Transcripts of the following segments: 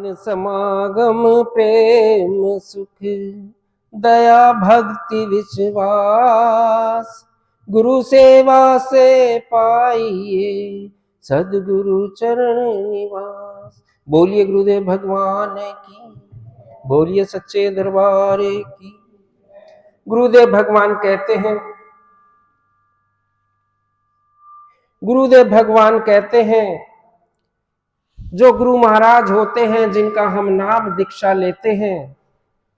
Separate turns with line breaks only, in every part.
ज्ञान समागम प्रेम सुख दया भक्ति विश्वास गुरु सेवा से पाइए सद्गुरु चरण निवास। बोलिए गुरुदेव भगवान की, बोलिए सच्चे दरबार की। गुरुदेव भगवान कहते हैं जो गुरु महाराज होते हैं जिनका हम नाम दीक्षा लेते हैं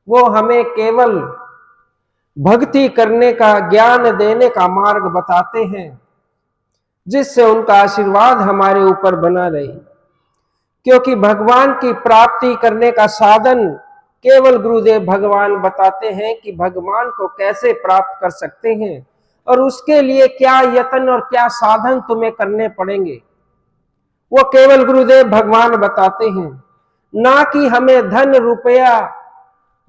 वो हमें केवल भक्ति करने का ज्ञान देने का मार्ग बताते हैं जिससे उनका आशीर्वाद हमारे ऊपर बना रहे, क्योंकि भगवान की प्राप्ति करने का साधन केवल गुरुदेव भगवान बताते हैं कि भगवान को कैसे प्राप्त कर सकते हैं और उसके लिए क्या यत्न और क्या साधन तुम्हें करने पड़ेंगे, वो केवल गुरुदेव भगवान बताते हैं। ना कि हमें धन रुपया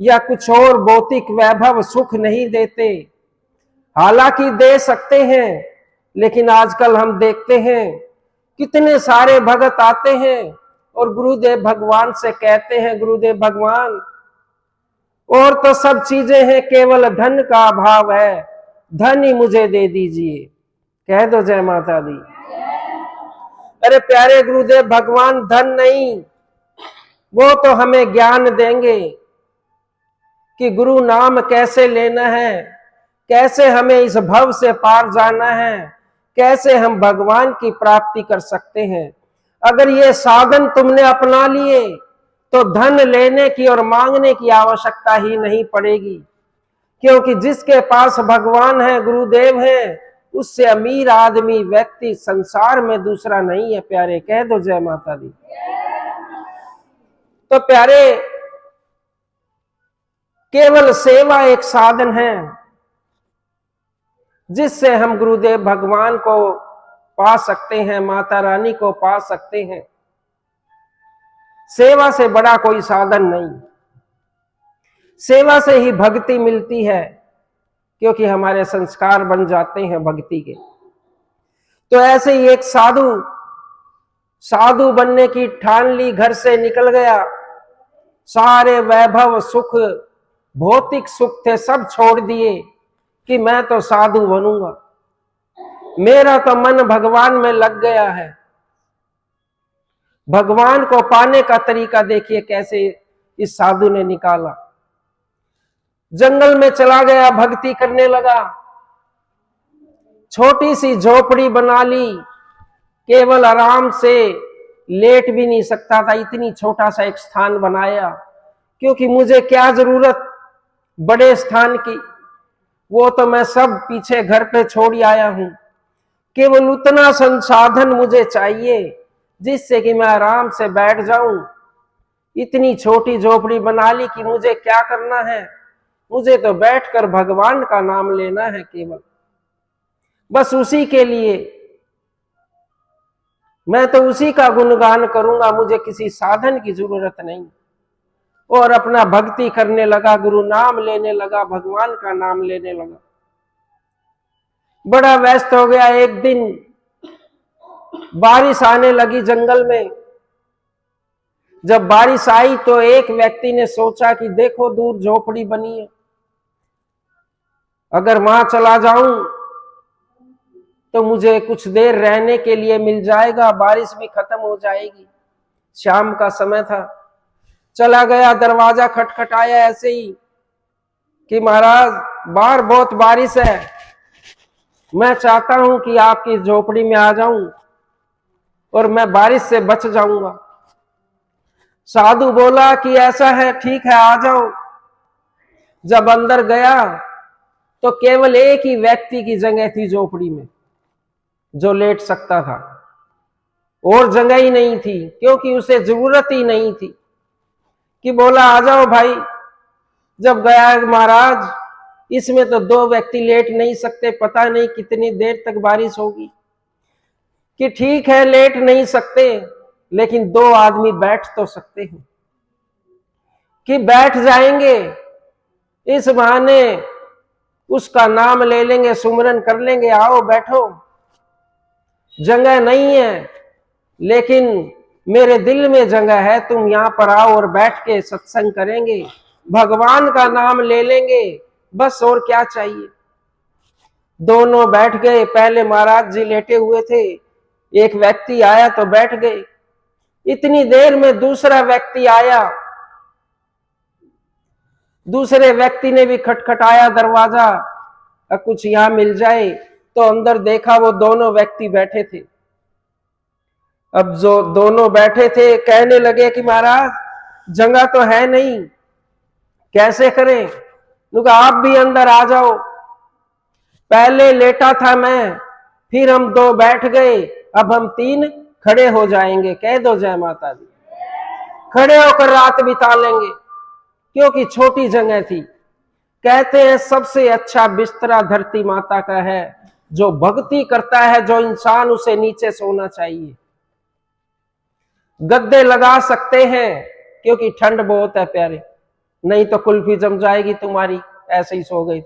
या कुछ और भौतिक वैभव सुख नहीं देते, हालांकि दे सकते हैं, लेकिन आजकल हम देखते हैं कितने सारे भगत आते हैं और गुरुदेव भगवान से कहते हैं गुरुदेव भगवान और तो सब चीजें हैं केवल धन का अभाव है, धन ही मुझे दे दीजिए। कह दो जय माता दी। अरे प्यारे गुरुदेव भगवान धन नहीं, वो तो हमें ज्ञान देंगे कि गुरु नाम कैसे लेना है, कैसे हमें इस भव से पार जाना है, कैसे हम भगवान की प्राप्ति कर सकते हैं। अगर ये साधन तुमने अपना लिए तो धन लेने की और मांगने की आवश्यकता ही नहीं पड़ेगी, क्योंकि जिसके पास भगवान है, गुरुदेव है, उससे अमीर आदमी व्यक्ति संसार में दूसरा नहीं है। प्यारे कह दो जय माता दी। तो प्यारे केवल सेवा एक साधन है जिससे हम गुरुदेव भगवान को पा सकते हैं, माता रानी को पा सकते हैं। सेवा से बड़ा कोई साधन नहीं, सेवा से ही भक्ति मिलती है, क्योंकि हमारे संस्कार बन जाते हैं भक्ति के। तो ऐसे ही एक साधु बनने की ठान ली, घर से निकल गया, सारे वैभव सुख भौतिक सुख थे सब छोड़ दिए कि मैं तो साधु बनूंगा, मेरा तो मन भगवान में लग गया है। भगवान को पाने का तरीका देखिए कैसे इस साधु ने निकाला। जंगल में चला गया, भक्ति करने लगा, छोटी सी झोपड़ी बना ली, केवल आराम से लेट भी नहीं सकता था, इतनी छोटा सा एक स्थान बनाया, क्योंकि मुझे क्या जरूरत बड़े स्थान की, वो तो मैं सब पीछे घर पे छोड़ आया हूं। केवल उतना संसाधन मुझे चाहिए जिससे कि मैं आराम से बैठ जाऊं। इतनी छोटी झोपड़ी बना ली कि मुझे क्या करना है, मुझे तो बैठकर भगवान का नाम लेना है केवल, बस उसी के लिए मैं तो उसी का गुणगान करूंगा, मुझे किसी साधन की जरूरत नहीं। और अपना भक्ति करने लगा, गुरु नाम लेने लगा, भगवान का नाम लेने लगा, बड़ा व्यस्त हो गया। एक दिन बारिश आने लगी जंगल में। जब बारिश आई तो एक व्यक्ति ने सोचा कि देखो दूर झोपड़ी बनी है, अगर वहां चला जाऊं तो मुझे कुछ देर रहने के लिए मिल जाएगा, बारिश भी खत्म हो जाएगी। शाम का समय था, चला गया, दरवाजा खटखटाया ऐसे ही कि महाराज बाहर बहुत बारिश है, मैं चाहता हूं कि आपकी झोपड़ी में आ जाऊं और मैं बारिश से बच जाऊंगा। साधु बोला कि ऐसा है, ठीक है आ जाओ। जब अंदर गया तो केवल एक ही व्यक्ति की जगह थी झोपड़ी में जो लेट सकता था, और जगह ही नहीं थी, क्योंकि उसे जरूरत ही नहीं थी। कि बोला आ जाओ भाई। जब गया, महाराज इसमें तो दो व्यक्ति लेट नहीं सकते, पता नहीं कितनी देर तक बारिश होगी। कि ठीक है लेट नहीं सकते, लेकिन दो आदमी बैठ तो सकते हैं। कि बैठ जाएंगे, इस बहाने उसका नाम ले लेंगे, सुमरन कर लेंगे, आओ बैठो। जगह नहीं है, लेकिन मेरे दिल में जगह है, तुम यहाँ पर आओ और बैठ के सत्संग करेंगे, भगवान का नाम ले लेंगे, बस और क्या चाहिए। दोनों बैठ गए। पहले महाराज जी लेटे हुए थे, एक व्यक्ति आया तो बैठ गए। इतनी देर में दूसरा व्यक्ति आया। दूसरे व्यक्ति ने भी खटखटाया दरवाजा, कुछ यहां मिल जाए। तो अंदर देखा वो दोनों व्यक्ति बैठे थे। अब जो दोनों बैठे थे कहने लगे कि महाराज जगह तो है नहीं, कैसे करें। कहा आप भी अंदर आ जाओ। पहले लेटा था मैं, फिर हम दो बैठ गए, अब हम तीन खड़े हो जाएंगे। कह दो जय माता दी। खड़े होकर रात बिता लेंगे, क्योंकि छोटी जगह थी। कहते हैं सबसे अच्छा बिस्तरा धरती माता का है। जो भक्ति करता है जो इंसान, उसे नीचे सोना चाहिए। गद्दे लगा सकते हैं, क्योंकि ठंड बहुत है प्यारे, नहीं तो कुल्फी जम जाएगी तुम्हारी, ऐसे ही सो गई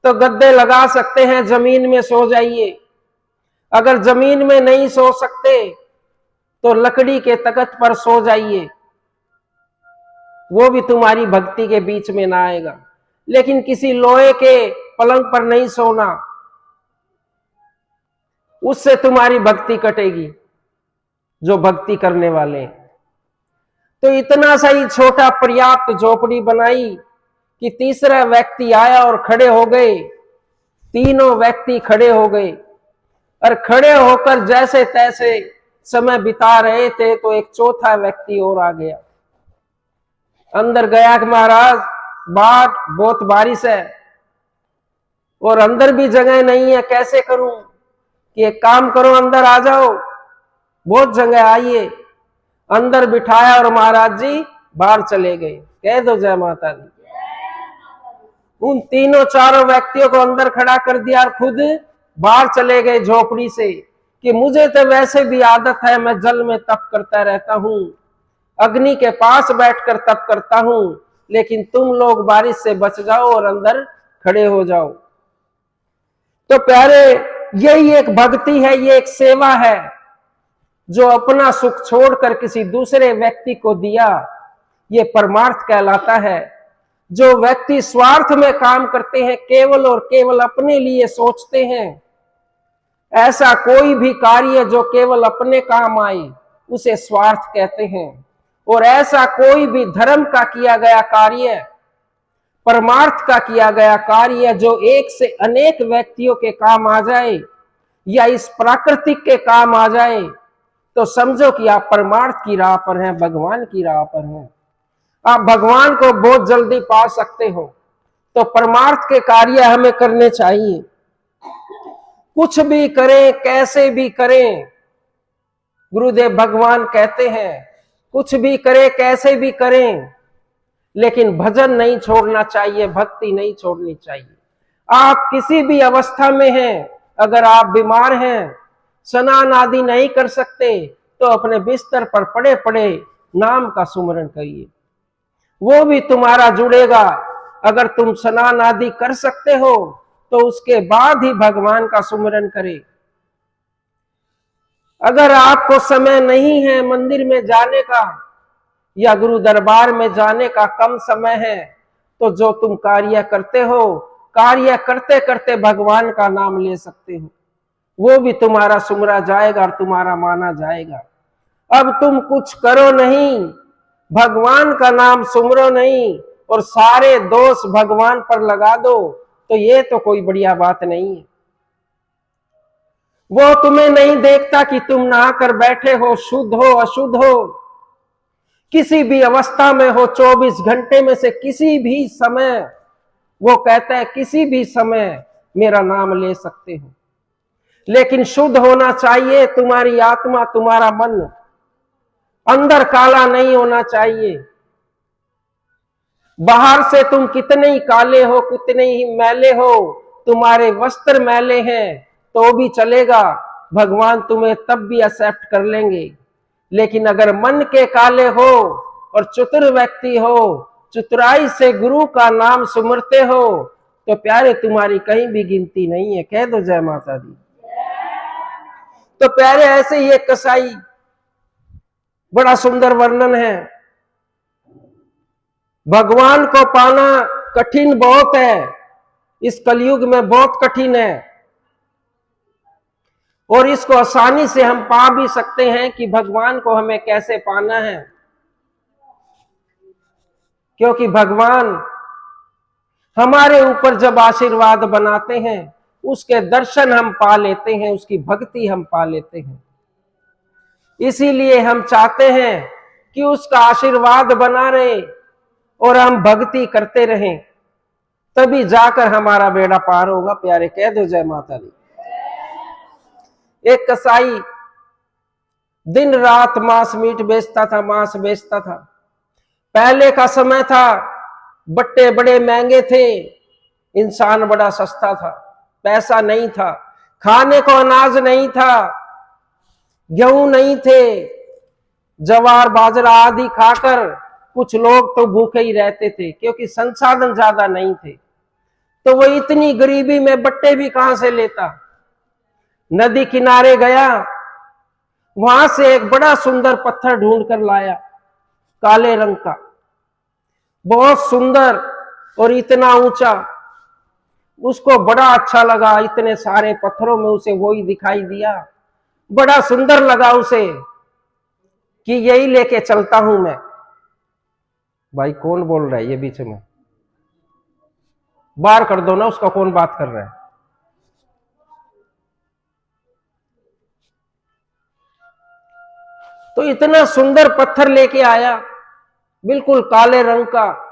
तो गद्दे लगा सकते हैं, जमीन में सो जाइए। अगर जमीन में नहीं सो सकते तो लकड़ी के तख्त पर सो जाइए, वो भी तुम्हारी भक्ति के बीच में ना आएगा। लेकिन किसी लोहे के पलंग पर नहीं सोना, उससे तुम्हारी भक्ति कटेगी। जो भक्ति करने वाले, तो इतना सा ही छोटा पर्याप्त झोपड़ी बनाई कि तीसरा व्यक्ति आया और खड़े हो गए। तीनों व्यक्ति खड़े हो गए और खड़े होकर जैसे तैसे समय बिता रहे थे, तो एक चौथा व्यक्ति और आ गया। अंदर गया कि महाराज बहुत बारिश है और अंदर भी जगह नहीं है, कैसे करूं। कि एक काम करो, अंदर आ जाओ, बहुत जगह, आइए। अंदर बिठाया और महाराज जी बाहर चले गए। कह दो जय माता दी। उन तीनों चारों व्यक्तियों को अंदर खड़ा कर दिया और खुद बाहर चले गए झोपड़ी से। कि मुझे तो वैसे भी आदत है, मैं जल में तप करता रहता हूं, अग्नि के पास बैठकर तप करता हूं, लेकिन तुम लोग बारिश से बच जाओ और अंदर खड़े हो जाओ। तो प्यारे, यही एक भक्ति है, ये एक सेवा है। जो अपना सुख छोड़कर किसी दूसरे व्यक्ति को दिया, ये परमार्थ कहलाता है। जो व्यक्ति स्वार्थ में काम करते हैं, केवल और केवल अपने लिए सोचते हैं, ऐसा कोई भी कार्य जो केवल अपने काम आए, उसे स्वार्थ कहते हैं। और ऐसा कोई भी धर्म का किया गया कार्य, परमार्थ का किया गया कार्य, जो एक से अनेक व्यक्तियों के काम आ जाए या इस प्राकृतिक के काम आ जाए, तो समझो कि आप परमार्थ की राह पर हैं, भगवान की राह पर हैं। आप भगवान को बहुत जल्दी पा सकते हो। तो परमार्थ के कार्य हमें करने चाहिए। कुछ भी करें, कैसे भी करें, गुरुदेव भगवान कहते हैं कुछ भी करें, कैसे भी करें, लेकिन भजन नहीं छोड़ना चाहिए, भक्ति नहीं छोड़नी चाहिए। आप किसी भी अवस्था में हैं, अगर आप बीमार हैं, स्नान आदि नहीं कर सकते, तो अपने बिस्तर पर पड़े पड़े नाम का सुमरण करिए, वो भी तुम्हारा जुड़ेगा। अगर तुम स्नान आदि कर सकते हो तो उसके बाद ही भगवान का सुमरण करें। अगर आपको समय नहीं है मंदिर में जाने का या गुरु दरबार में जाने का, कम समय है, तो जो तुम कार्य करते हो, कार्य करते करते भगवान का नाम ले सकते हो, वो भी तुम्हारा सुमरा जाएगा और तुम्हारा माना जाएगा। अब तुम कुछ करो नहीं, भगवान का नाम सुमरो नहीं और सारे दोष भगवान पर लगा दो, तो ये तो कोई बढ़िया बात नहीं है। वो तुम्हें नहीं देखता कि तुम नहा कर बैठे हो, शुद्ध हो अशुद्ध हो, किसी भी अवस्था में हो, 24 घंटे में से किसी भी समय, वो कहता है किसी भी समय मेरा नाम ले सकते हो। लेकिन शुद्ध होना चाहिए तुम्हारी आत्मा, तुम्हारा मन, अंदर काला नहीं होना चाहिए। बाहर से तुम कितने ही काले हो, कितने ही मैले हो, तुम्हारे वस्त्र मैले हैं तो भी चलेगा, भगवान तुम्हें तब भी एक्सेप्ट कर लेंगे। लेकिन अगर मन के काले हो और चतुर व्यक्ति हो, चतुराई से गुरु का नाम सुमरते हो, तो प्यारे तुम्हारी कहीं भी गिनती नहीं है। कह दो जय माता दी। तो प्यारे, ऐसे ही एक कसाई बड़ा सुंदर वर्णन है। भगवान को पाना कठिन बहुत है, इस कलयुग में बहुत कठिन है, और इसको आसानी से हम पा भी सकते हैं कि भगवान को हमें कैसे पाना है। क्योंकि भगवान हमारे ऊपर जब आशीर्वाद बनाते हैं, उसके दर्शन हम पा लेते हैं, उसकी भक्ति हम पा लेते हैं। इसीलिए हम चाहते हैं कि उसका आशीर्वाद बना रहे और हम भक्ति करते रहें, तभी जाकर हमारा बेड़ा पार होगा। प्यारे कह दो जय माता दी। एक कसाई दिन रात मांस मीट बेचता था, मांस बेचता था। पहले का समय था, बट्टे बड़े महंगे थे, इंसान बड़ा सस्ता था, पैसा नहीं था, खाने को अनाज नहीं था, गेहूं नहीं थे, जवार बाजरा आदि खाकर कुछ लोग तो भूखे ही रहते थे, क्योंकि संसाधन ज्यादा नहीं थे। तो वो इतनी गरीबी में बट्टे भी कहां से लेता। नदी किनारे गया, वहां से एक बड़ा सुंदर पत्थर ढूंढ कर लाया, काले रंग का, बहुत सुंदर और इतना ऊंचा। उसको बड़ा अच्छा लगा, इतने सारे पत्थरों में उसे वही दिखाई दिया, बड़ा सुंदर लगा उसे कि यही लेके चलता हूं मैं। भाई कौन बोल रहा है ये बीच में? बाहर कर दो ना उसका, कौन बात कर रहा है? तो इतना सुंदर पत्थर लेके आया, बिल्कुल काले रंग का।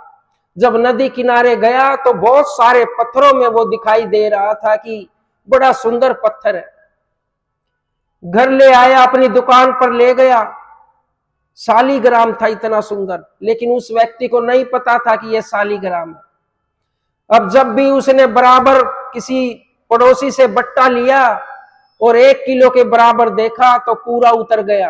जब नदी किनारे गया तो बहुत सारे पत्थरों में वो दिखाई दे रहा था कि बड़ा सुंदर पत्थर है। घर ले आया, अपनी दुकान पर ले गया, शालीग्राम था इतना सुंदर, लेकिन उस व्यक्ति को नहीं पता था कि यह शालीग्राम है। अब जब भी उसने बराबर किसी पड़ोसी से बट्टा लिया और 1 किलो के बराबर देखा तो पूरा उतर गया।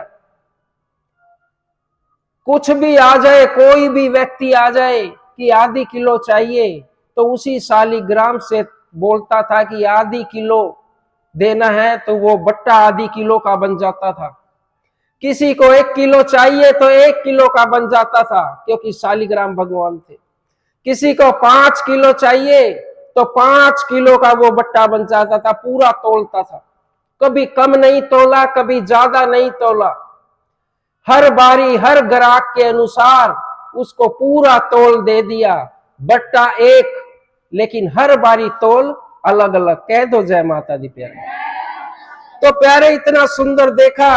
कुछ भी आ जाए, कोई भी व्यक्ति आ जाए कि आधी किलो चाहिए, तो उसी शालीग्राम से बोलता था कि आधी किलो देना है, तो वो बट्टा आधी किलो का बन जाता था। किसी को 1 किलो चाहिए तो 1 किलो का बन जाता था, क्योंकि शालीग्राम भगवान थे। किसी को 5 किलो चाहिए तो 5 किलो का वो बट्टा बन जाता था, पूरा तोलता था, कभी कम नहीं तोला, कभी ज्यादा नहीं तोला। हर बारी हर ग्राहक के अनुसार उसको पूरा तोल दे दिया, बट्टा एक, लेकिन हर बारी तोल अलग अलग। कह दो जय माता दी प्यारे। तो प्यारे इतना सुंदर देखा,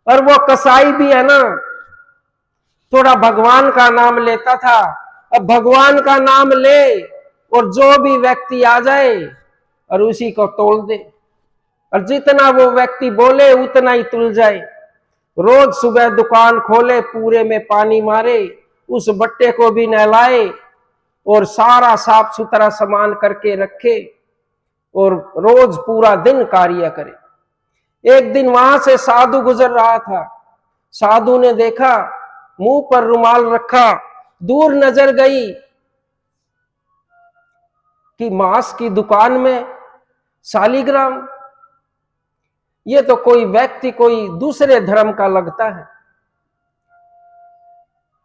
और वो कसाई भी है ना, थोड़ा भगवान का नाम लेता था। अब भगवान का नाम ले और जो भी व्यक्ति आ जाए और उसी को तोल दे, और जितना वो व्यक्ति बोले उतना ही तुल जाए। रोज सुबह दुकान खोले, पूरे में पानी मारे, उस बट्टे को भी नहलाए और सारा साफ सुथरा सामान करके रखे, और रोज पूरा दिन कार्य करे। एक दिन वहां से साधु गुजर रहा था। साधु ने देखा, मुंह पर रुमाल रखा, दूर नजर गई कि मांस की दुकान में शालीग्राम, ये तो कोई व्यक्ति कोई दूसरे धर्म का लगता है,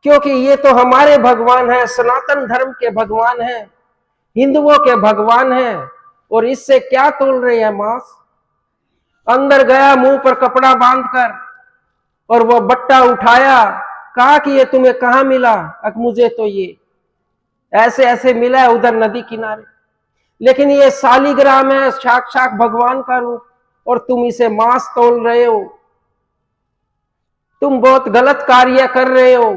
क्योंकि ये तो हमारे भगवान है, सनातन धर्म के भगवान है, हिंदुओं के भगवान है, और इससे क्या तोल रहे हैं मांस। अंदर गया मुंह पर कपड़ा बांधकर, और वो बट्टा उठाया, कहा कि ये तुम्हें कहां मिला? मुझे तो ये ऐसे ऐसे मिला है उधर नदी किनारे, लेकिन ये शालीग्राम है, साक्षात भगवान का रूप, और तुम इसे मांस तोल रहे हो, तुम बहुत गलत कार्य कर रहे हो,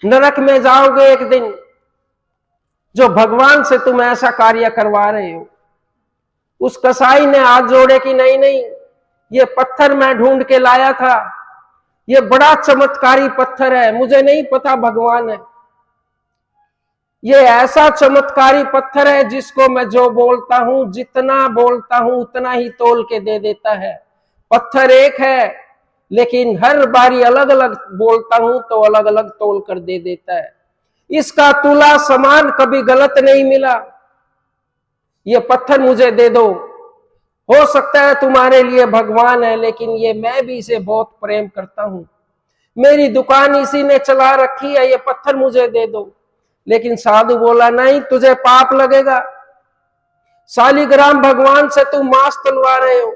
नरक में जाओगे एक दिन, जो भगवान से तुम ऐसा कार्य करवा रहे हो। उस कसाई ने हाथ जोड़े कि नहीं नहीं, ये पत्थर मैं ढूंढ के लाया था, ये बड़ा चमत्कारी पत्थर है, मुझे नहीं पता भगवान है। ये ऐसा चमत्कारी पत्थर है जिसको मैं जो बोलता हूं, जितना बोलता हूं उतना ही तोल के दे देता है। पत्थर एक है, लेकिन हर बारी अलग अलग बोलता हूं तो अलग अलग तोल कर दे देता है। इसका तुला समान कभी गलत नहीं मिला, ये पत्थर मुझे दे दो। हो सकता है तुम्हारे लिए भगवान है, लेकिन ये मैं भी इसे बहुत प्रेम करता हूं। मेरी दुकान इसी ने चला रखी है, ये पत्थर मुझे दे दो। लेकिन साधु बोला, नहीं, तुझे पाप लगेगा। शालिग्राम भगवान से तुम मांस तलवा रहे हो,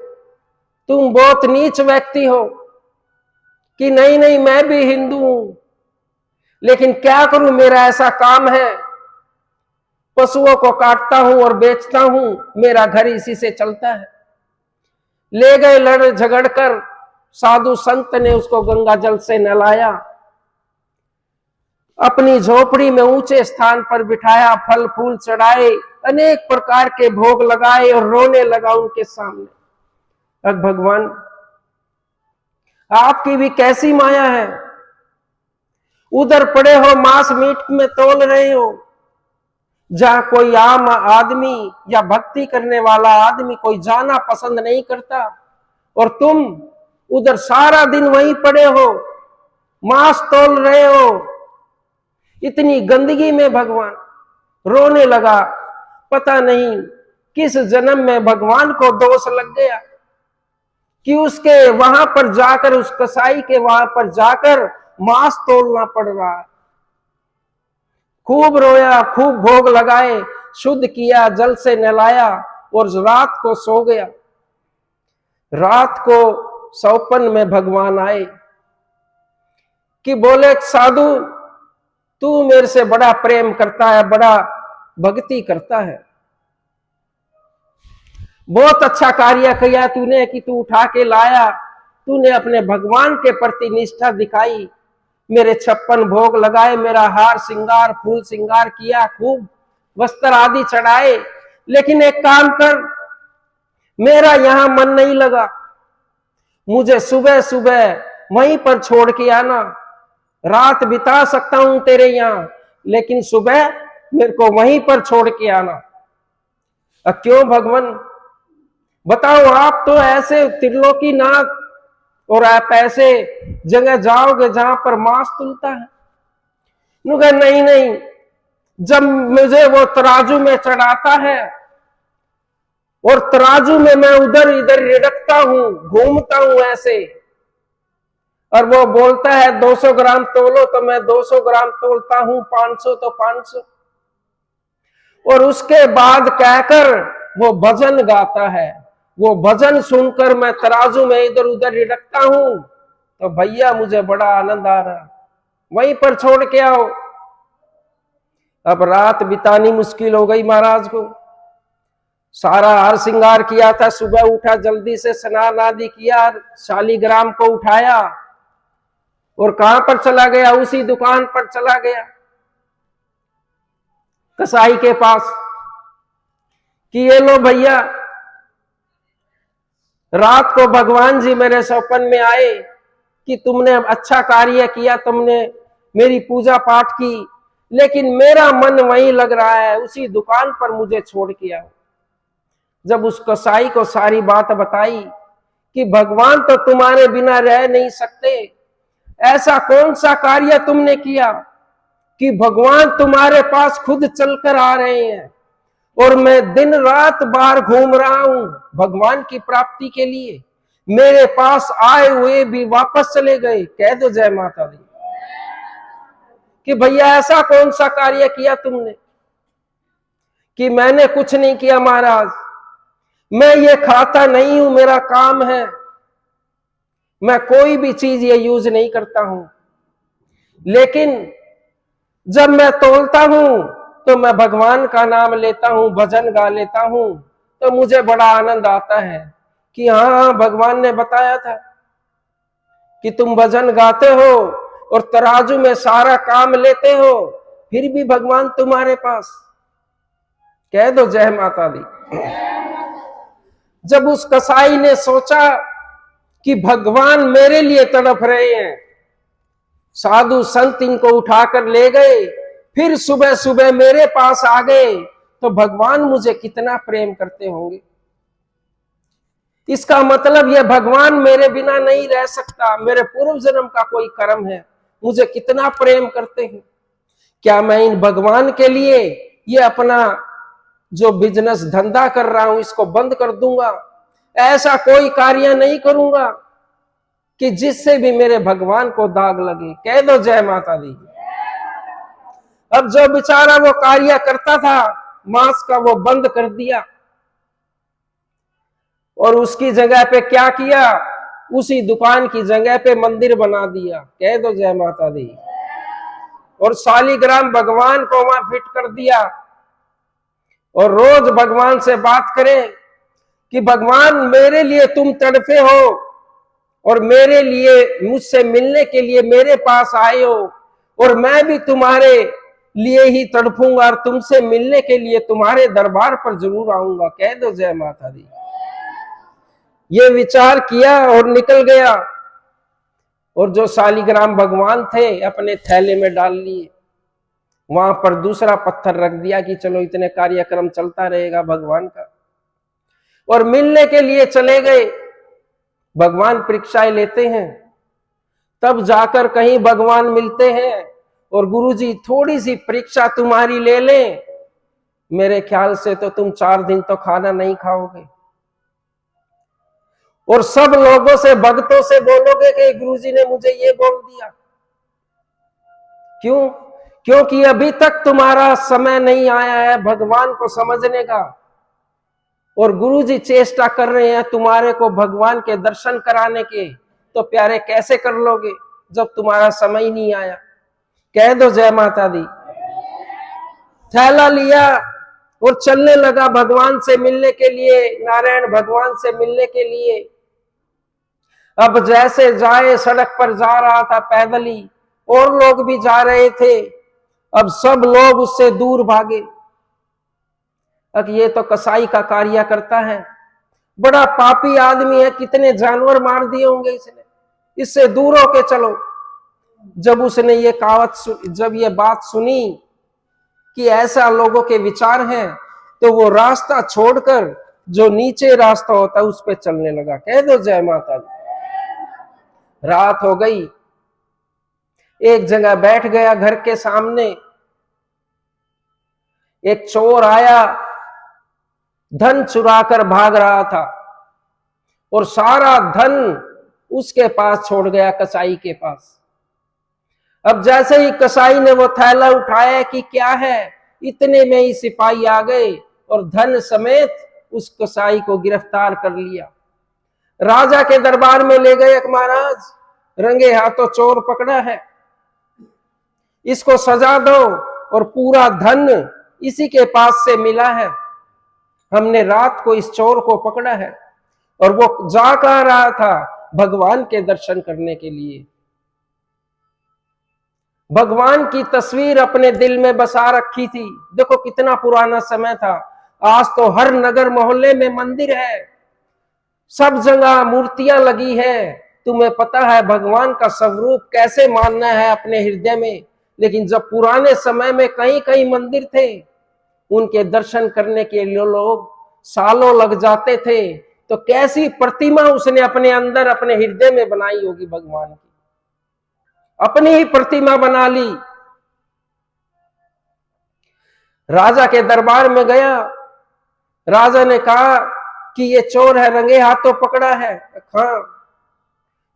तुम बहुत नीच व्यक्ति हो। कि नहीं नहीं, मैं भी हिंदू हूं, लेकिन क्या करूं, मेरा ऐसा काम है, पशुओं को काटता हूं और बेचता हूं, मेरा घर इसी से चलता है। ले गए लड़ झगड़ कर, साधु संत ने उसको गंगा जल से नहलाया, अपनी झोपड़ी में ऊंचे स्थान पर बिठाया, फल फूल चढ़ाए, अनेक प्रकार के भोग लगाए और रोने लगा उनके सामने। अब भगवान, आपकी भी कैसी माया है, उधर पड़े हो मांस मीट में तोल रहे हो, जहां कोई आम आदमी या भक्ति करने वाला आदमी कोई जाना पसंद नहीं करता, और तुम उधर सारा दिन वहीं पड़े हो, मांस तोल रहे हो, इतनी गंदगी में। भगवान रोने लगा। पता नहीं किस जन्म में भगवान को दोष लग गया कि उसके वहां पर जाकर, उस कसाई के वहां पर जाकर मांस तोलना पड़ रहा है। खूब रोया, खूब भोग लगाए, शुद्ध किया, जल से नहलाया और रात को सो गया। रात को सौपन में भगवान आए कि बोले, साधु तू मेरे से बड़ा प्रेम करता है, बड़ा भक्ति करता है, बहुत अच्छा कार्य किया तूने कि तू उठा के लाया, तूने अपने भगवान के प्रति निष्ठा दिखाई, मेरे 56 भोग लगाए, मेरा हार श्रृंगार फूल श्रृंगार किया, खूब वस्त्र आदि चढ़ाए, लेकिन एक काम कर, मेरा यहां मन नहीं लगा, मुझे सुबह सुबह वहीं पर छोड़ के आना, रात बिता सकता हूं तेरे यहां, लेकिन सुबह मेरे को वहीं पर छोड़ के आना। क्यों भगवान, बताओ, आप तो ऐसे त्रिलोकी नाथ, और आप ऐसे जगह जाओगे जहां पर मांस तुलता है। नहीं नहीं, जब मुझे वो तराजू में चढ़ाता है और तराजू में मैं उधर इधर रिड़कता हूं, घूमता हूं ऐसे, और वो बोलता है 200 ग्राम तोलो, तो मैं 200 ग्राम तोलता हूं, 500 तो 500, और उसके बाद कहकर वो भजन गाता है, वो भजन सुनकर मैं तराजू में इधर उधर रिड़कता हूं, तो भैया मुझे बड़ा आनंद आ रहा, वहीं पर छोड़ के आओ। अब रात बितानी मुश्किल हो गई महाराज को, सारा हार श्रृंगार किया था, सुबह उठा, जल्दी से स्नान आदि किया, शालिग्राम को उठाया और कहां पर चला गया, उसी दुकान पर चला गया, कसाई के पास, कि ये लो भैया, रात को भगवान जी मेरे सपन में आए कि तुमने अच्छा कार्य किया, तुमने मेरी पूजा पाठ की, लेकिन मेरा मन वहीं लग रहा है, उसी दुकान पर मुझे छोड़ के आओ। जब उस कसाई को सारी बात बताई कि भगवान तो तुम्हारे बिना रह नहीं सकते, ऐसा कौन सा कार्य तुमने किया कि भगवान तुम्हारे पास खुद चलकर आ रहे हैं, और मैं दिन रात बाहर घूम रहा हूं भगवान की प्राप्ति के लिए, मेरे पास आए हुए भी वापस चले गए। कह दो जय माता दी कि भैया ऐसा कौन सा कार्य किया तुमने। कि मैंने कुछ नहीं किया महाराज, मैं ये खाता नहीं हूं, मेरा काम है, मैं कोई भी चीज ये यूज नहीं करता हूं, लेकिन जब मैं तोलता हूं तो मैं भगवान का नाम लेता हूं, भजन गा लेता हूं, तो मुझे बड़ा आनंद आता है कि हाँ, भगवान ने बताया था कि तुम भजन गाते हो और तराजू में सारा काम लेते हो, फिर भी भगवान तुम्हारे पास। कह दो जय माता दी। जब उस कसाई ने सोचा कि भगवान मेरे लिए तड़प रहे हैं, साधु संत इनको उठाकर ले गए, फिर सुबह सुबह मेरे पास आ गए, तो भगवान मुझे कितना प्रेम करते होंगे। इसका मतलब यह भगवान मेरे बिना नहीं रह सकता, मेरे पूर्व जन्म का कोई कर्म है, मुझे कितना प्रेम करते हैं। क्या मैं इन भगवान के लिए ये अपना जो बिजनेस धंधा कर रहा हूं इसको बंद कर दूंगा? ऐसा कोई कार्य नहीं करूंगा कि जिससे भी मेरे भगवान को दाग लगे। कह दो जय माता दी। अब जो बेचारा वो कार्य करता था मांस का, वो बंद कर दिया और उसकी जगह पे क्या किया, उसी दुकान की जगह पे मंदिर बना दिया। कह दो जय माता दी। और शालिग्राम भगवान को वहां फिट कर दिया और रोज भगवान से बात करें कि भगवान मेरे लिए तुम तड़पे हो और मेरे लिए मुझसे मिलने के लिए मेरे पास आए हो, और मैं भी तुम्हारे लिए ही तड़पूंगा और तुमसे मिलने के लिए तुम्हारे दरबार पर जरूर आऊंगा। कह दो जय माता दी। ये विचार किया और निकल गया, और जो शालिग्राम भगवान थे अपने थैले में डाल लिए, वहां पर दूसरा पत्थर रख दिया कि चलो इतने कार्यक्रम चलता रहेगा भगवान का, और मिलने के लिए चले गए। भगवान परीक्षाएं लेते हैं, तब जाकर कहीं भगवान मिलते हैं और गुरुजी थोड़ी सी परीक्षा तुम्हारी ले लें, मेरे ख्याल से तो तुम 4 दिन तो खाना नहीं खाओगे। और सब लोगों से, भक्तों से बोलोगे कि गुरुजी ने मुझे ये बोल दिया। क्यों? क्योंकि अभी तक तुम्हारा समय नहीं आया है भगवान को समझने का, और गुरुजी चेष्टा कर रहे हैं तुम्हारे को भगवान के दर्शन कराने के। तो प्यारे कैसे कर लोगे जब तुम्हारा समय ही नहीं आया। कह दो जय माता दी। थैला लिया और चलने लगा भगवान से मिलने के लिए, नारायण भगवान से मिलने के लिए। अब जैसे जाए, सड़क पर जा रहा था पैदल ही, और लोग भी जा रहे थे। अब सब लोग उससे दूर भागे। अब ये तो कसाई का कार्य करता है, बड़ा पापी आदमी है, कितने जानवर मार दिए होंगे इसने, इससे दूर होके चलो। जब उसने ये जब ये बात सुनी कि ऐसा लोगों के विचार हैं, तो वो रास्ता छोड़कर जो नीचे रास्ता होता है उस पे चलने लगा। कह दो जय माता दी। रात हो गई, एक जगह बैठ गया घर के सामने। एक चोर आया, धन चुरा कर भाग रहा था, और सारा धन उसके पास छोड़ गया, कसाई के पास। अब जैसे ही कसाई ने वो थैला उठाया कि क्या है, इतने में ही सिपाही आ गए और धन समेत उस कसाई को गिरफ्तार कर लिया। राजा के दरबार में ले गए, महाराज रंगे हाथों चोर पकड़ा है, इसको सजा दो, और पूरा धन इसी के पास से मिला है। हमने रात को इस चोर को पकड़ा है, और वो जा कह रहा था भगवान के दर्शन करने के लिए। भगवान की तस्वीर अपने दिल में बसा रखी थी। देखो कितना पुराना समय था। आज तो हर नगर मोहल्ले में मंदिर है, सब जगह मूर्तियां लगी है। तुम्हें पता है भगवान का स्वरूप कैसे मानना है अपने हृदय में। लेकिन जब पुराने समय में कहीं कहीं मंदिर थे, उनके दर्शन करने के लिए लोग सालों लग जाते थे। तो कैसी प्रतिमा उसने अपने अंदर, अपने हृदय में बनाई होगी भगवान की, अपनी ही प्रतिमा बना ली। राजा के दरबार में गया, राजा ने कहा कि ये चोर है, रंगे हाथों पकड़ा है। हाँ,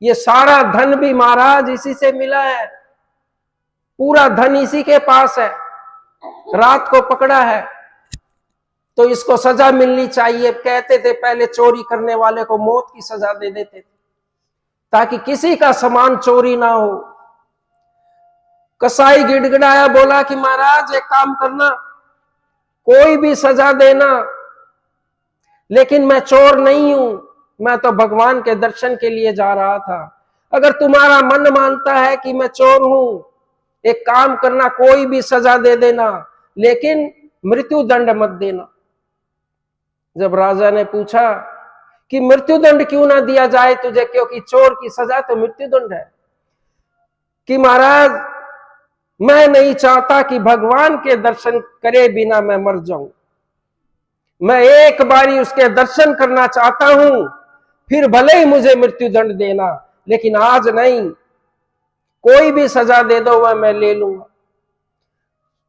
ये सारा धन भी महाराज इसी से मिला है, पूरा धन इसी के पास है, रात को पकड़ा है तो इसको सजा मिलनी चाहिए। कहते थे पहले चोरी करने वाले को मौत की सजा दे देते थे, ताकि किसी का सामान चोरी ना हो। कसाई गिड़गिड़ाया, बोला कि महाराज एक काम करना, कोई भी सजा देना, लेकिन मैं चोर नहीं हूं, मैं तो भगवान के दर्शन के लिए जा रहा था। अगर तुम्हारा मन मानता है कि मैं चोर हूं, एक काम करना, कोई भी सजा दे देना, लेकिन मृत्यु दंड मत देना। जब राजा ने पूछा कि मृत्यु दंड क्यों ना दिया जाए तुझे, क्योंकि चोर की सजा तो मृत्यु दंड है, कि महाराज मैं नहीं चाहता कि भगवान के दर्शन करे बिना मैं मर जाऊं, मैं एक बारी उसके दर्शन करना चाहता हूं, फिर भले ही मुझे मृत्यु दंड देना, लेकिन आज नहीं, कोई भी सजा दे दो वह मैं ले लूंगा।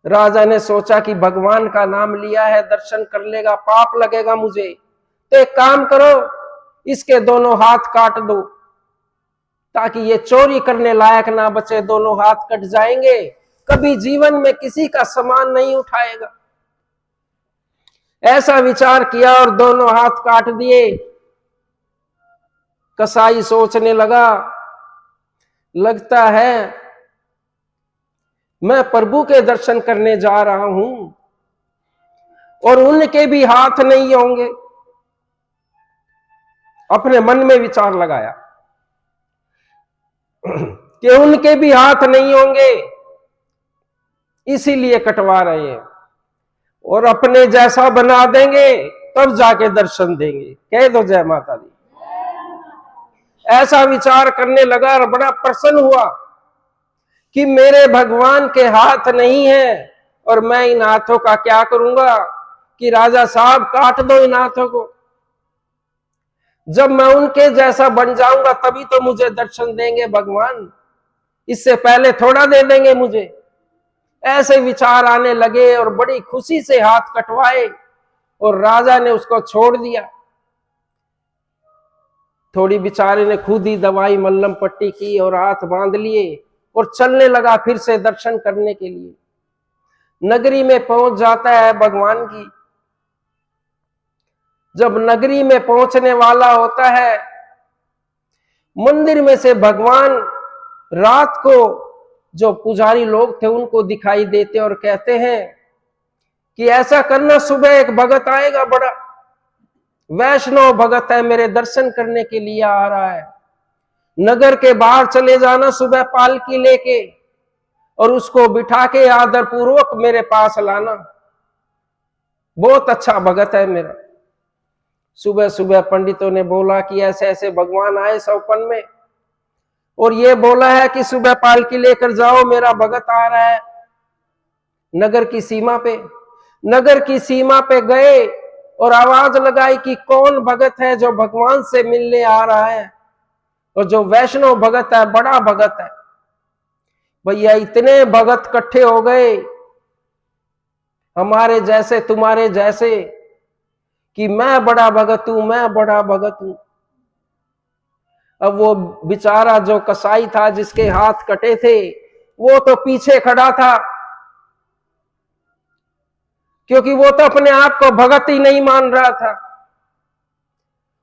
राजा ने सोचा कि भगवान का नाम लिया है, दर्शन कर लेगा, पाप लगेगा मुझे, तो एक काम करो, इसके दोनों हाथ काट दो ताकि ये चोरी करने लायक ना बचे, दोनों हाथ कट जाएंगे, कभी जीवन में किसी का सामान नहीं उठाएगा। ऐसा विचार किया और दोनों हाथ काट दिए। कसाई सोचने लगा, लगता है मैं प्रभु के दर्शन करने जा रहा हूं और उनके भी हाथ नहीं होंगे। अपने मन में विचार लगाया कि उनके भी हाथ नहीं होंगे, इसीलिए कटवा रहे हैं, और अपने जैसा बना देंगे तब जाके दर्शन देंगे। कह दो जय माता दी। ऐसा विचार करने लगा और बड़ा प्रसन्न हुआ कि मेरे भगवान के हाथ नहीं है और मैं इन हाथों का क्या करूंगा कि राजा साहब काट दो इन हाथों को, जब मैं उनके जैसा बन जाऊंगा तभी तो मुझे दर्शन देंगे भगवान, इससे पहले थोड़ा दे देंगे मुझे। ऐसे विचार आने लगे और बड़ी खुशी से हाथ कटवाए और राजा ने उसको छोड़ दिया। थोड़ी बेचारे ने खुद ही दवाई मल्लम पट्टी की और हाथ बांध लिए और चलने लगा फिर से दर्शन करने के लिए। नगरी में पहुंच जाता है भगवान की। जब नगरी में पहुंचने वाला होता है, मंदिर में से भगवान रात को जो पुजारी लोग थे उनको दिखाई देते और कहते हैं कि ऐसा करना, सुबह एक भगत आएगा, बड़ा वैष्णव भगत है, मेरे दर्शन करने के लिए आ रहा है। नगर के बाहर चले जाना सुबह पालकी लेके और उसको बिठा के आदर पूर्वक मेरे पास लाना, बहुत अच्छा भगत है मेरा। सुबह सुबह पंडितों ने बोला कि ऐसे ऐसे भगवान आए सौपन में और ये बोला है कि सुबह पालकी लेकर जाओ, मेरा भगत आ रहा है नगर की सीमा पे। नगर की सीमा पे गए और आवाज लगाई कि कौन भगत है जो भगवान से मिलने आ रहा है, और जो वैष्णव भगत है, बड़ा भगत है। भैया इतने भगत इकट्ठे हो गए हमारे जैसे तुम्हारे जैसे कि मैं बड़ा भगत हूं, मैं बड़ा भगत हूं। अब वो बेचारा जो कसाई था जिसके हाथ कटे थे वो तो पीछे खड़ा था, क्योंकि वो तो अपने आप को भगत ही नहीं मान रहा था।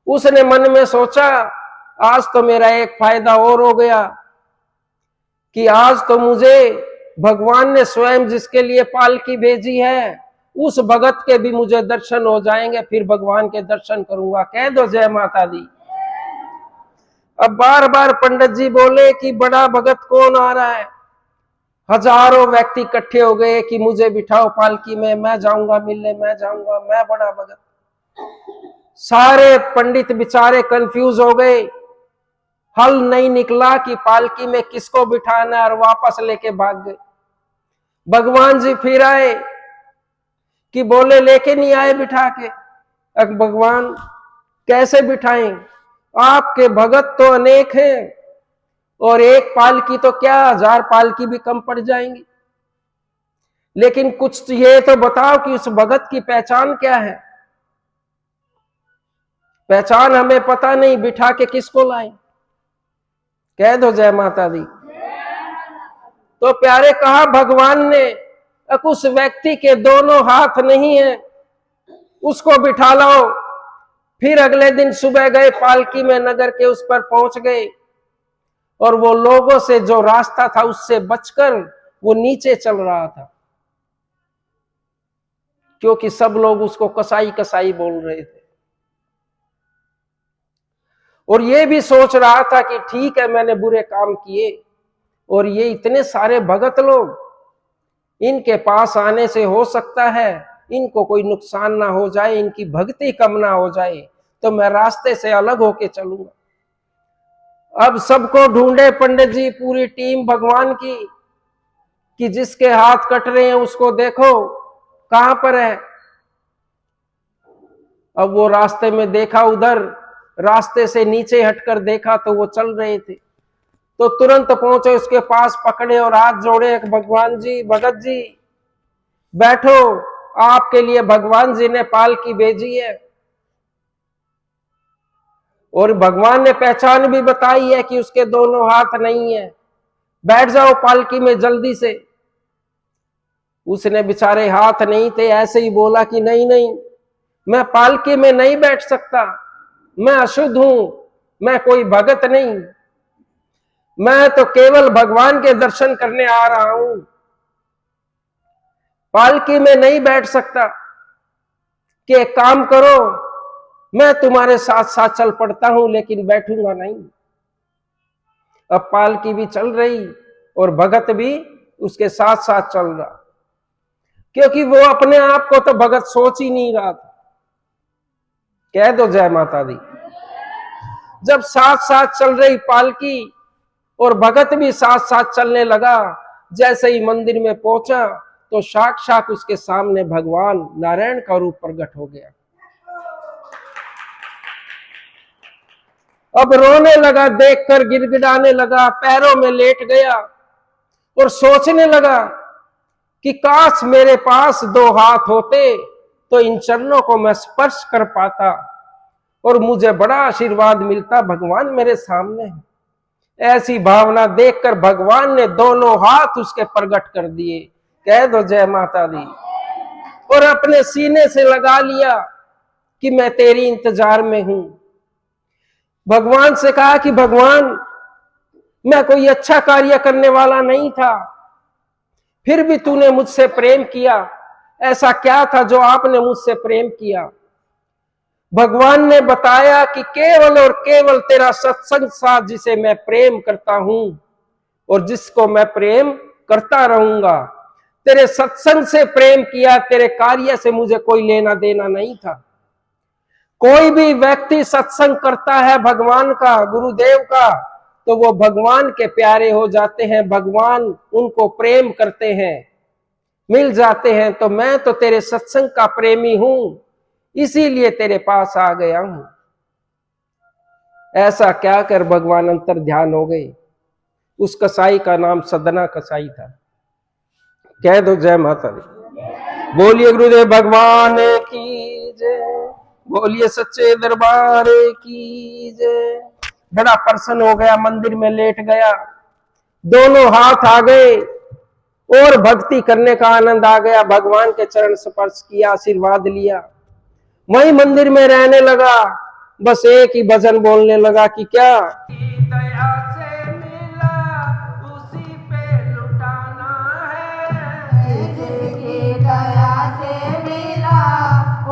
उसने मन में सोचा आज तो मेरा एक फायदा और हो गया कि आज तो मुझे भगवान ने स्वयं जिसके लिए पालकी भेजी है उस भगत के भी मुझे दर्शन हो जाएंगे, फिर भगवान के दर्शन करूंगा। कह दो जय माता दी। अब बार बार पंडित जी बोले कि बड़ा भगत कौन आ रहा है। हजारों व्यक्ति इकट्ठे हो गए कि मुझे बिठाओ पालकी में, मैं जाऊंगा मिलने, मैं जाऊंगा, मैं बड़ा भगत। सारे पंडित बेचारे कंफ्यूज हो गए, हल नहीं निकला कि पालकी में किसको बिठाना, और वापस लेके भाग गए। भगवान जी फिर आए कि बोले लेके नहीं आए बिठा के। अब भगवान कैसे बिठाएं, आपके भगत तो अनेक हैं और एक पालकी तो क्या 1000 पालकी भी कम पड़ जाएंगी, लेकिन कुछ ये तो बताओ कि उस भगत की पहचान क्या है। पहचान हमें पता नहीं, बिठा के किसको लाएं। कह दो जय माता दी। तो प्यारे कहा भगवान ने उस व्यक्ति के दोनों हाथ नहीं है, उसको बिठा लाओ। फिर अगले दिन सुबह गए पालकी में, नगर के उस पर पहुंच गए और वो लोगों से जो रास्ता था उससे बचकर वो नीचे चल रहा था, क्योंकि सब लोग उसको कसाई कसाई बोल रहे थे। और ये भी सोच रहा था कि ठीक है मैंने बुरे काम किए और ये इतने सारे भगत लोग, इनके पास आने से हो सकता है इनको कोई नुकसान ना हो जाए, इनकी भक्ति कम ना हो जाए, तो मैं रास्ते से अलग होके चलूंगा। अब सबको ढूंढे पंडित जी, पूरी टीम भगवान की, कि जिसके हाथ कट रहे हैं उसको देखो कहां पर है। अब वो रास्ते में देखा, उधर रास्ते से नीचे हटकर देखा तो वो चल रहे थे, तो तुरंत पहुंचे उसके पास, पकड़े और हाथ जोड़े, भगवान जी, भगत जी बैठो, आपके लिए भगवान जी ने पालकी भेजी है। और भगवान ने पहचान भी बताई है कि उसके दोनों हाथ नहीं है, बैठ जाओ पालकी में जल्दी से। उसने बेचारे हाथ नहीं थे, ऐसे ही बोला कि नहीं नहीं, मैं पालकी में नहीं बैठ सकता, मैं अशुद्ध हूं, मैं कोई भगत नहीं, मैं तो केवल भगवान के दर्शन करने आ रहा हूं, पालकी में नहीं बैठ सकता। कि एक काम करो, मैं तुम्हारे साथ साथ चल पड़ता हूं, लेकिन बैठूंगा नहीं। अब पालकी भी चल रही और भगत भी उसके साथ साथ चल रहा, क्योंकि वो अपने आप को तो भगत सोच ही नहीं रहा था। कह दो जय माता दी। जब साथ साथ चल रही पालकी और भगत भी साथ साथ चलने लगा, जैसे ही मंदिर में पहुंचा तो साक्षात उसके सामने भगवान नारायण का रूप प्रकट हो गया। अब रोने लगा, देखकर गिड़गिड़ाने लगा, पैरों में लेट गया और सोचने लगा कि काश मेरे पास दो हाथ होते तो इन चरणों को मैं स्पर्श कर पाता और मुझे बड़ा आशीर्वाद मिलता, भगवान मेरे सामने है। ऐसी भावना देखकर भगवान ने दोनों हाथ उसके प्रकट कर दिए। कह दो जय माता दी। और अपने सीने से लगा लिया कि मैं तेरी इंतजार में हूं। भगवान से कहा कि भगवान, मैं कोई अच्छा कार्य करने वाला नहीं था, फिर भी तूने मुझसे प्रेम किया। ऐसा क्या था जो आपने मुझसे प्रेम किया? भगवान ने बताया कि केवल और केवल तेरा सत्संग साथ, जिसे मैं प्रेम करता हूं और जिसको मैं प्रेम करता रहूंगा। तेरे सत्संग से प्रेम किया, तेरे कार्य से मुझे कोई लेना देना नहीं था। कोई भी व्यक्ति सत्संग करता है भगवान का, गुरुदेव का, तो वो भगवान के प्यारे हो जाते हैं, भगवान उनको प्रेम करते हैं, मिल जाते हैं। तो मैं तो तेरे सत्संग का प्रेमी हूं, इसीलिए तेरे पास आ गया हूं। ऐसा क्या कर भगवान अंतर ध्यान हो गए। उस कसाई का नाम सदना कसाई था। कह दो जय माता दी। बोलिए गुरुदेव भगवान की जय, बोलिए सच्चे दरबार की जय। बड़ा प्रसन्न हो गया, मंदिर में लेट गया, दोनों हाथ आ गए और भक्ति करने का आनंद आ गया। भगवान के चरण स्पर्श किया, आशीर्वाद लिया, वही मंदिर में रहने लगा। बस एक ही भजन बोलने लगा कि क्या दया से मिला उसी पे लुटाना है,
जिसकी दया से मिला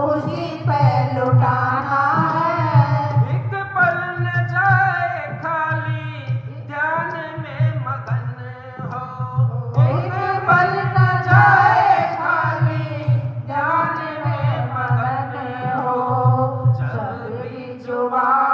उसी पे लुटाना है।
एक पल न जाए खाली ध्यान में मगन हो,
एक पल न जाए खाली ध्यान में मगन हो। जब भी जुबान